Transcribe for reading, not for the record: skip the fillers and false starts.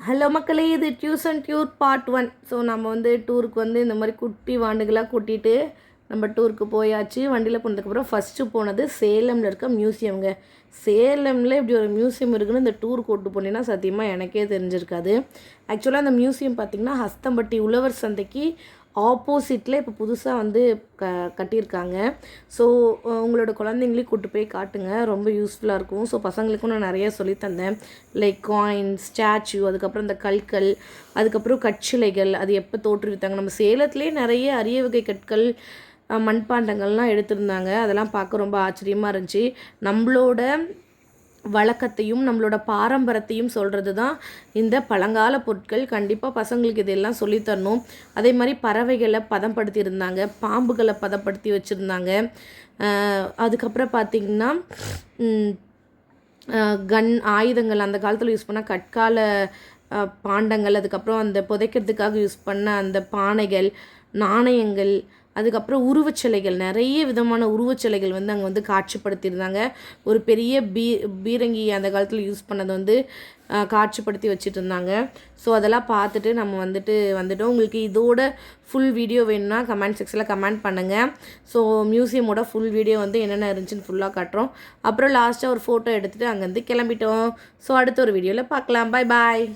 Hello மக்களே, இது tuition your part 1. So நம்ம வந்து டூருக்கு வந்து இந்த மாதிரி குட்டி வாண்டுகளாக கூட்டிகிட்டு நம்ம டூருக்கு போயாச்சு. வண்டியில் போனதுக்கப்புறம் ஃபஸ்ட்டு போனது சேலமில் இருக்க மியூசியம்ங்க. சேலமில் இப்படி ஒரு மியூசியம் இருக்குன்னு இந்த டூர் கூப்பிட்டு போனீங்கன்னா சத்தியமாக எனக்கே தெரிஞ்சிருக்காது. ஆக்சுவலாக அந்த மியூசியம் பார்த்திங்கன்னா ஹஸ்தம்பட்டி உழவர் சந்தைக்கு ஆப்போசிட்டில் இப்போ புதுசாக வந்து கட்டியிருக்காங்க. ஸோ உங்களோட குழந்தைங்களையும் கூப்பிட்டு போய் காட்டுங்க, ரொம்ப யூஸ்ஃபுல்லாக இருக்கும். ஸோ பசங்களுக்கும் நான் நிறைய சொல்லித்தந்தேன். லைக் காயின்ஸ், ஸ்டாச்சு, அதுக்கப்புறம் இந்த கற்கள், அதுக்கப்புறம் கற்சிலைகள் அது எப்போ தோற்றுவித்தாங்க. நம்ம சேலத்துலேயே நிறைய அரிய வகை கற்கள், மண்பாண்டங்கள்லாம் எடுத்திருந்தாங்க. அதெல்லாம் பார்க்க ரொம்ப ஆச்சரியமாக இருந்துச்சு. நம்மளோட வழக்கத்தையும் நம்மளோட பாரம்பரியத்தையும் சொல்கிறது தான் இந்த பழங்கால பொருட்கள். கண்டிப்பாக பசங்களுக்கு இதெல்லாம் சொல்லித்தரணும். அதே மாதிரி பறவைகளை பதப்படுத்தியிருந்தாங்க, பாம்புகளை பதப்படுத்தி வச்சுருந்தாங்க. அதுக்கப்புறம் பார்த்திங்கன்னா கன் ஆயுதங்கள், அந்த காலத்தில் யூஸ் பண்ண கற்கால பாண்டங்கள், அதுக்கப்புறம் அந்த புதைக்கிறதுக்காக யூஸ் பண்ண அந்த பானைகள், நாணயங்கள், அதுக்கப்புறம் உருவச்சிலைகள், நிறைய விதமான உருவச்சிலைகள் வந்து அங்கே வந்து காட்சிப்படுத்தியிருந்தாங்க. ஒரு பெரிய பீரங்கி அந்த காலத்தில் யூஸ் பண்ணது வந்து காட்சிப்படுத்தி வச்சுட்டு இருந்தாங்க. ஸோ அதெல்லாம் பார்த்துட்டு நம்ம வந்துட்டோம். உங்களுக்கு இதோட ஃபுல் வீடியோ வேணும்னா கமெண்ட் செக்ஷனில் கமெண்ட் பண்ணுங்கள். ஸோ மியூசியமோட ஃபுல் வீடியோ வந்து என்னென்ன இருந்துச்சுன்னு ஃபுல்லாக காட்டுறோம். அப்புறம் லாஸ்ட்டாக ஒரு ஃபோட்டோ எடுத்துகிட்டு அங்கேருந்து கிளம்பிட்டோம். ஸோ அடுத்த ஒரு வீடியோவில் பார்க்கலாம். பாய் பாய்.